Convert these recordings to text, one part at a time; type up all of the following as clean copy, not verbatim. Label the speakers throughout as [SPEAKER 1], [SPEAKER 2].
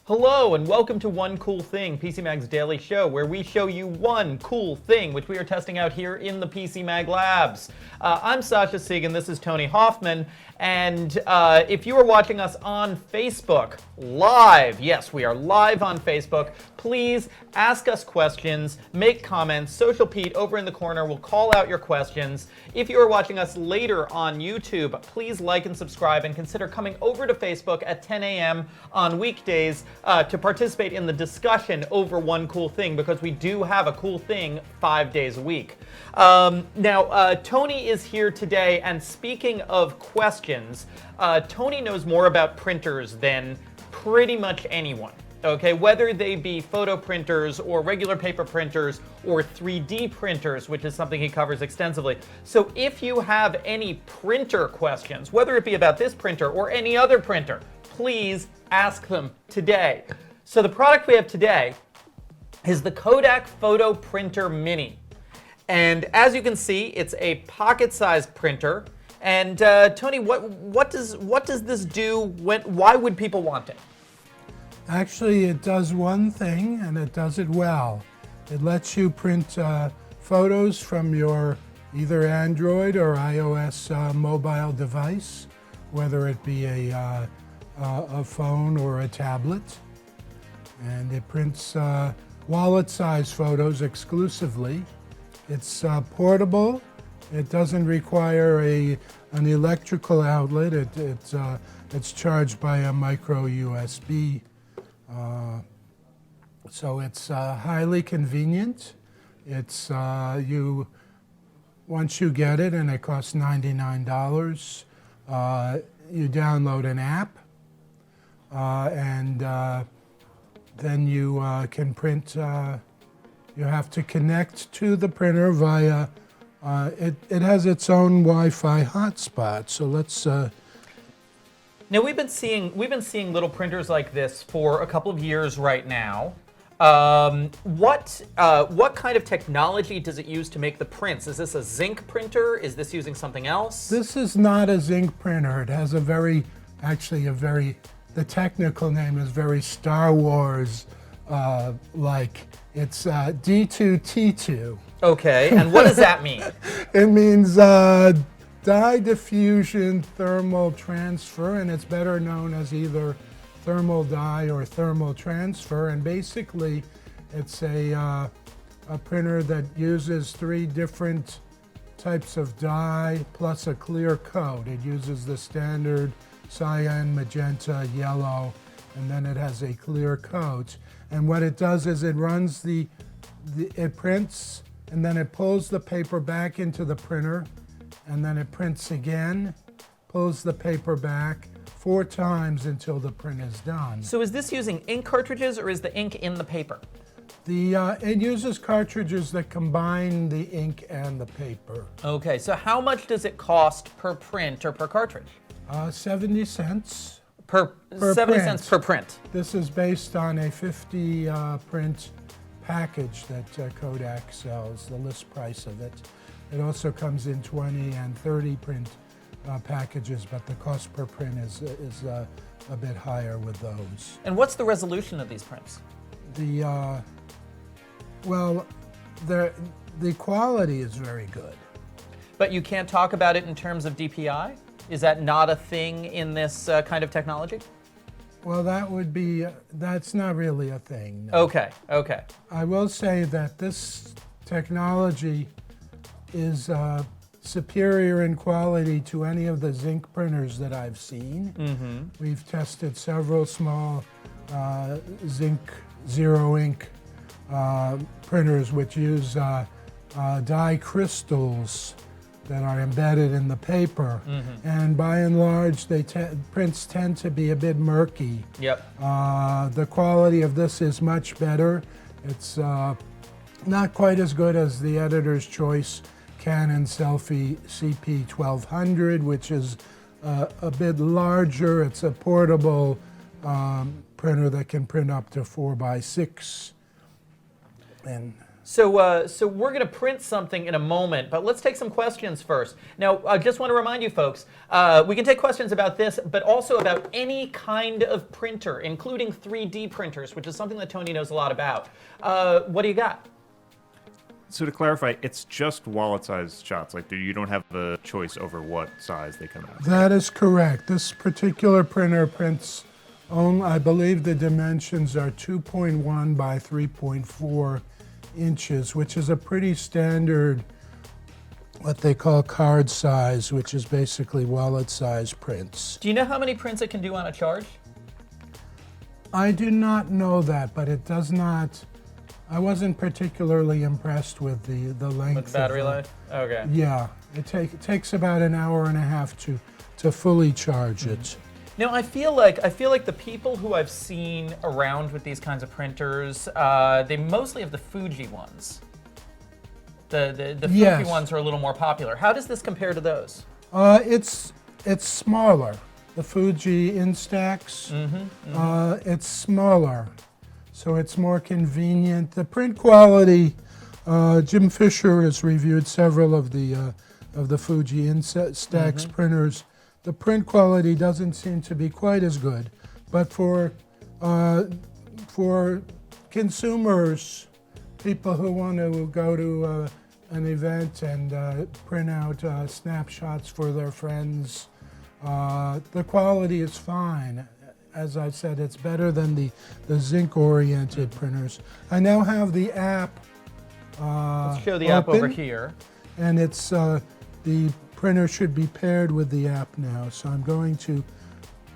[SPEAKER 1] Hello and welcome to One Cool Thing, PC Mag's daily show where we show you one cool thing which we are testing out here in the PC Mag Labs. I'm Sasha Siegin, this is Tony Hoffman, and if you are watching us on Facebook live, yes, we are live on Facebook, please ask us questions, make comments. Social Pete over in the corner will call out your questions. If you are watching us later on YouTube, please like and subscribe and consider coming over to Facebook at 10 a.m. on weekdays to participate in the discussion over One Cool Thing, because we do have a cool thing 5 days a week. Now, Tony is here today, and speaking of questions, Tony knows more about printers than pretty much anyone. Okay, whether they be photo printers or regular paper printers or 3D printers, which is something he covers extensively. So if you have any printer questions, whether it be about this printer or any other printer, please ask them today. So the product we have today is the Kodak Photo Printer Mini. And as you can see, it's a pocket-sized printer. And Tony, what does this do? Why would people want it?
[SPEAKER 2] Actually, it does one thing, and it does it well. It lets you print photos from your either Android or iOS mobile device, whether it be a phone or a tablet. And it prints wallet-sized photos exclusively. It's portable. It doesn't require an electrical outlet. It's charged by a micro USB. So it's highly convenient. It's once you get it, and it costs $99, you download an app, and then you can print. You have to connect to the printer via. It has its own Wi-Fi hotspot. So let's.
[SPEAKER 1] Now we've been seeing little printers like this for a couple of years right now. What kind of technology does it use to make the prints? Is this a zinc printer? Is this using something else?
[SPEAKER 2] This is not a zinc printer. It has the technical name is very Star Wars like. It's D2T2.
[SPEAKER 1] Okay, and what does that mean?
[SPEAKER 2] It means dye diffusion thermal transfer, and it's better known as either thermal dye or thermal transfer. And basically, it's a printer that uses 3 different types of dye plus a clear coat. It uses the standard cyan, magenta, yellow, and then it has a clear coat. And what it does is it runs it prints, and then it pulls the paper back into the printer, and then it prints again, pulls the paper back 4 times until the print is done.
[SPEAKER 1] So is this using ink cartridges, or is the ink in the paper?
[SPEAKER 2] It uses cartridges that combine the ink and the paper.
[SPEAKER 1] Okay, so how much does it cost per print or per cartridge?
[SPEAKER 2] 70 cents.
[SPEAKER 1] Per 70
[SPEAKER 2] print.
[SPEAKER 1] cents per print.
[SPEAKER 2] This is based on a 50 print package that Kodak sells, the list price of it. It also comes in 20 and 30 print packages, but the cost per print is a bit higher with those.
[SPEAKER 1] And what's the resolution of these prints?
[SPEAKER 2] The quality is very good.
[SPEAKER 1] But you can't talk about it in terms of DPI? Is that not a thing in this kind of technology?
[SPEAKER 2] Well, that's not really a thing. No.
[SPEAKER 1] Okay.
[SPEAKER 2] I will say that this technology is superior in quality to any of the zinc printers that I've seen. Mm-hmm. We've tested several small zinc zero ink printers which use dye crystals that are embedded in the paper. Mm-hmm. And by and large, prints tend to be a bit murky.
[SPEAKER 1] Yep.
[SPEAKER 2] The quality of this is much better. It's not quite as good as the editor's choice Canon Selfie CP1200, which is a bit larger. It's a portable printer that can print up to 4x6. And
[SPEAKER 1] So we're going to print something in a moment, but let's take some questions first. Now, I just want to remind you folks, we can take questions about this, but also about any kind of printer, including 3D printers, which is something that Tony knows a lot about. What do you got?
[SPEAKER 3] So to clarify, it's just wallet-sized shots. Like you don't have a choice over what size they come out.
[SPEAKER 2] That is correct. This particular printer prints I believe the dimensions are 2.1 by 3.4 inches, which is a pretty standard, what they call card size, which is basically wallet-size prints.
[SPEAKER 1] Do you know how many prints it can do on a charge?
[SPEAKER 2] I do not know that, but it does not. I wasn't particularly impressed with the length.
[SPEAKER 1] With the battery life? Okay.
[SPEAKER 2] Yeah, it takes about an hour and a half to fully charge it.
[SPEAKER 1] Now I feel like the people who I've seen around with these kinds of printers, they mostly have the Fuji ones. The Fuji ones are a little more popular. How does this compare to those?
[SPEAKER 2] It's smaller. The Fuji Instax, it's smaller, so it's more convenient. The print quality, Jim Fisher has reviewed several of the Fuji Instax printers. The print quality doesn't seem to be quite as good, but for consumers, people who want to go to an event and print out snapshots for their friends, the quality is fine. As I said, it's better than the zinc-oriented printers. I now have the app.
[SPEAKER 1] Let's show the app over here.
[SPEAKER 2] And it's the printer should be paired with the app now. So I'm going to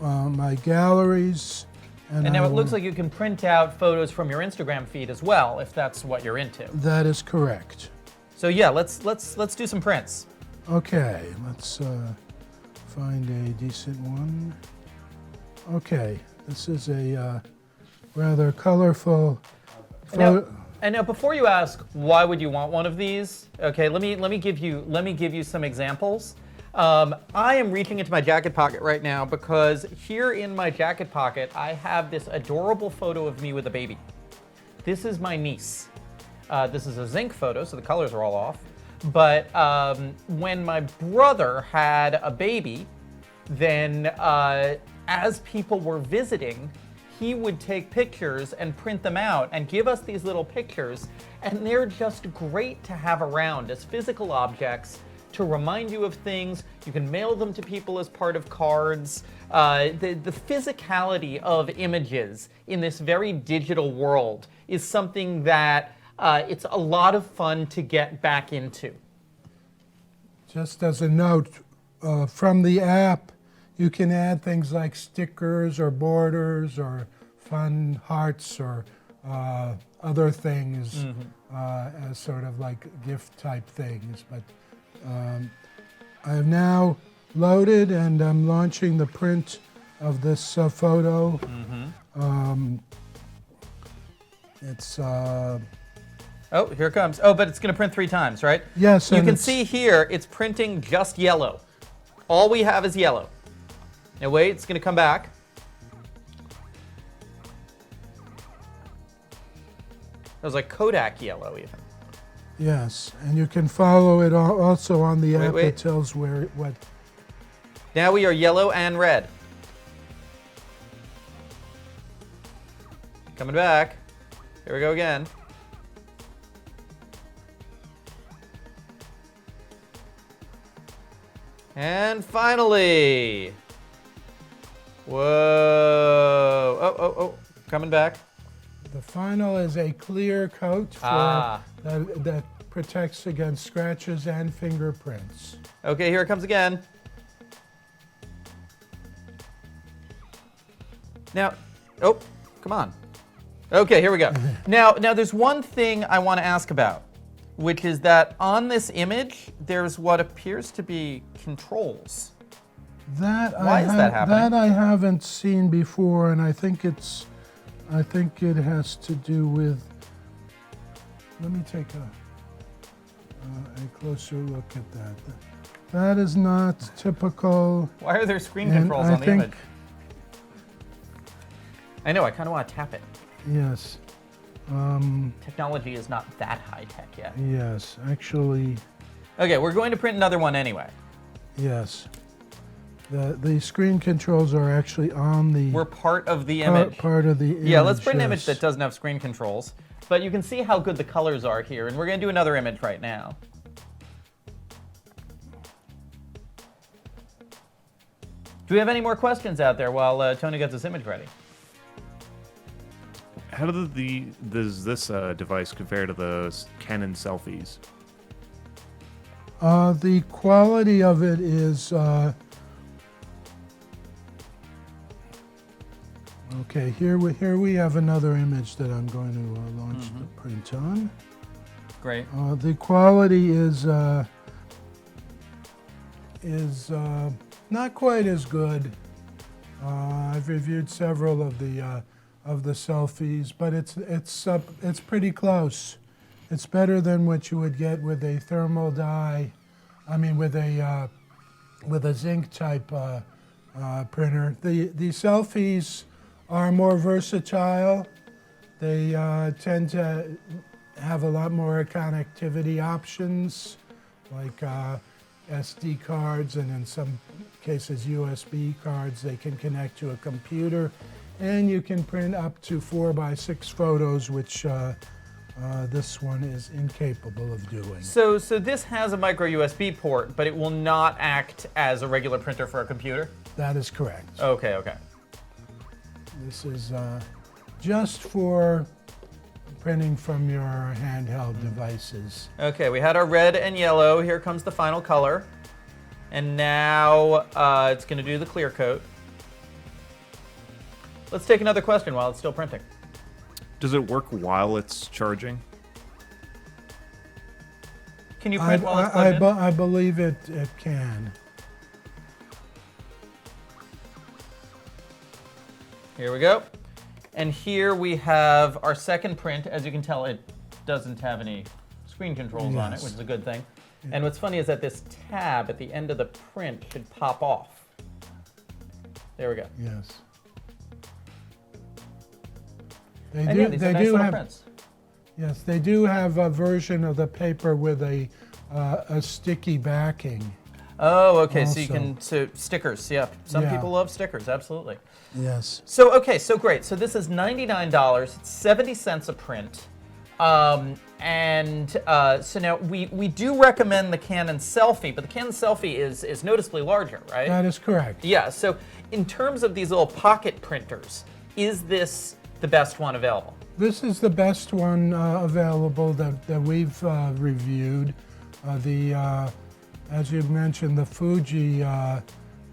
[SPEAKER 2] my galleries.
[SPEAKER 1] And now it looks like you can print out photos from your Instagram feed as well, if that's what you're into.
[SPEAKER 2] That is correct.
[SPEAKER 1] So yeah, let's do some prints.
[SPEAKER 2] Okay, let's find a decent one. Okay, this is a rather colorful photo.
[SPEAKER 1] And now, before you ask why would you want one of these, okay, let me give you some examples. I am reaching into my jacket pocket right now because here in my jacket pocket I have this adorable photo of me with a baby. This is my niece. This is a zinc photo, so the colors are all off. But when my brother had a baby, then as people were visiting, he would take pictures and print them out and give us these little pictures, and they're just great to have around as physical objects to remind you of things. You can mail them to people as part of cards. The physicality of images in this very digital world is something that it's a lot of fun to get back into.
[SPEAKER 2] Just as a note, from the app, you can add things like stickers or borders or fun hearts or other things as sort of like gift type things. But I have now loaded and I'm launching the print of this photo. It's
[SPEAKER 1] oh, here it comes. Oh, but it's going to print 3 times, right?
[SPEAKER 2] Yes.
[SPEAKER 1] You can see here it's printing just yellow. All we have is yellow. Now wait, it's going to come back. That was like Kodak yellow even.
[SPEAKER 2] Yes, and you can follow it also on the app.
[SPEAKER 1] Wait.
[SPEAKER 2] It tells what.
[SPEAKER 1] Now we are yellow and red. Coming back. Here we go again. And finally. Whoa. Oh. Coming back.
[SPEAKER 2] The final is a clear coat that protects against scratches and fingerprints.
[SPEAKER 1] Okay, here it comes again. Now, oh, come on. Okay, here we go. Now there's one thing I want to ask about, which is that on this image, there's what appears to be controls. Why is that happening?
[SPEAKER 2] That I haven't seen before, and I think it has to do with. Let me take a closer look at that. That is not typical.
[SPEAKER 1] Why are there screen controls on the image? I know, I kind of want to tap it.
[SPEAKER 2] Yes.
[SPEAKER 1] Technology is not that high tech yet.
[SPEAKER 2] Yes, actually,
[SPEAKER 1] Okay, we're going to print another one anyway.
[SPEAKER 2] yes. The screen controls are actually on the
[SPEAKER 1] We're part of the image.
[SPEAKER 2] part of the image.
[SPEAKER 1] Yeah, let's print an image
[SPEAKER 2] yes.
[SPEAKER 1] that doesn't have screen controls. But you can see how good the colors are here, and we're going to do another image right now. Do we have any more questions out there while Tony gets this image ready?
[SPEAKER 3] How does this device compare to the Canon selfies?
[SPEAKER 2] The quality of it is okay. Here we have another image that I'm going to launch the print on.
[SPEAKER 1] Great.
[SPEAKER 2] The quality is not quite as good. I've reviewed several of the selfies, but it's pretty close. It's better than what you would get with a thermal dye. I mean, with a zinc type printer. The selfies are more versatile. They tend to have a lot more connectivity options, like SD cards, and in some cases USB cards. They can connect to a computer, and you can print up to 4x6 photos, which this one is incapable of doing.
[SPEAKER 1] So this has a micro USB port, but it will not act as a regular printer for a computer?
[SPEAKER 2] That is correct.
[SPEAKER 1] Okay, okay.
[SPEAKER 2] This is just for printing from your handheld devices.
[SPEAKER 1] Okay, we had our red and yellow. Here comes the final color. And now it's going to do the clear coat. Let's take another question while it's still printing.
[SPEAKER 3] Does it work while it's charging?
[SPEAKER 1] Can you print while it's plugged in?
[SPEAKER 2] I believe it can.
[SPEAKER 1] Here we go. And here we have our second print. As you can tell, it doesn't have any screen controls on it,
[SPEAKER 2] Yes.
[SPEAKER 1] which is a good thing. And what's funny is that this tab at the end of the print should pop off. There we go.
[SPEAKER 2] Yes. They
[SPEAKER 1] And
[SPEAKER 2] do.
[SPEAKER 1] yeah, these are
[SPEAKER 2] They
[SPEAKER 1] nice
[SPEAKER 2] do
[SPEAKER 1] little
[SPEAKER 2] have.
[SPEAKER 1] prints.
[SPEAKER 2] Yes, they do have a version of the paper with a sticky backing.
[SPEAKER 1] Oh, okay. So you
[SPEAKER 2] Also.
[SPEAKER 1] can stickers. Yeah, some
[SPEAKER 2] Yeah.
[SPEAKER 1] people love stickers. Absolutely.
[SPEAKER 2] Yes.
[SPEAKER 1] So okay, so great. So this is $99. It's 70 cents a print. So now we do recommend the Canon Selfie, but the Canon Selfie is noticeably larger, right?
[SPEAKER 2] That is correct.
[SPEAKER 1] Yeah. So in terms of these little pocket printers, is this the best one available?
[SPEAKER 2] This is the best one available that we've reviewed. As you mentioned, the Fuji,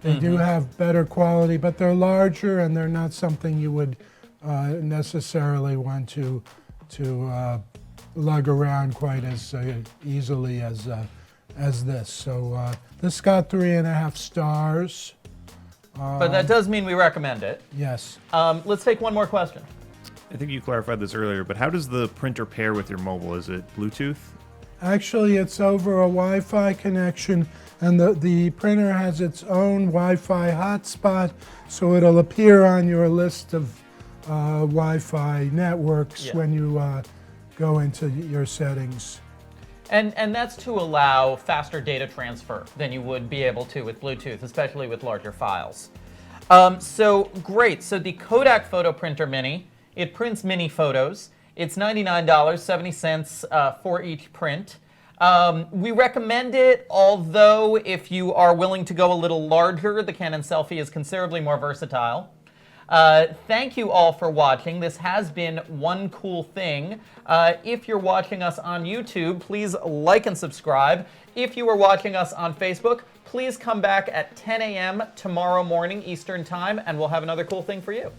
[SPEAKER 2] they do have better quality, but they're larger and they're not something you would necessarily want to lug around quite as easily as this. So this got 3.5 stars.
[SPEAKER 1] But that does mean we recommend it.
[SPEAKER 2] Yes.
[SPEAKER 1] Let's take one more question.
[SPEAKER 3] I think you clarified this earlier, but how does the printer pair with your mobile? Is it Bluetooth?
[SPEAKER 2] Actually, it's over a Wi-Fi connection, and the printer has its own Wi-Fi hotspot, so it'll appear on your list of Wi-Fi networks
[SPEAKER 1] Yeah.
[SPEAKER 2] when you go into your settings.
[SPEAKER 1] And that's to allow faster data transfer than you would be able to with Bluetooth, especially with larger files. So great. So the Kodak Photo Printer Mini, it prints mini photos. It's $99, 70 cents for each print. We recommend it, although if you are willing to go a little larger, the Canon Selfie is considerably more versatile. Thank you all for watching. This has been One Cool Thing. If you're watching us on YouTube, please like and subscribe. If you are watching us on Facebook, please come back at 10 a.m. tomorrow morning Eastern Time, and we'll have another cool thing for you.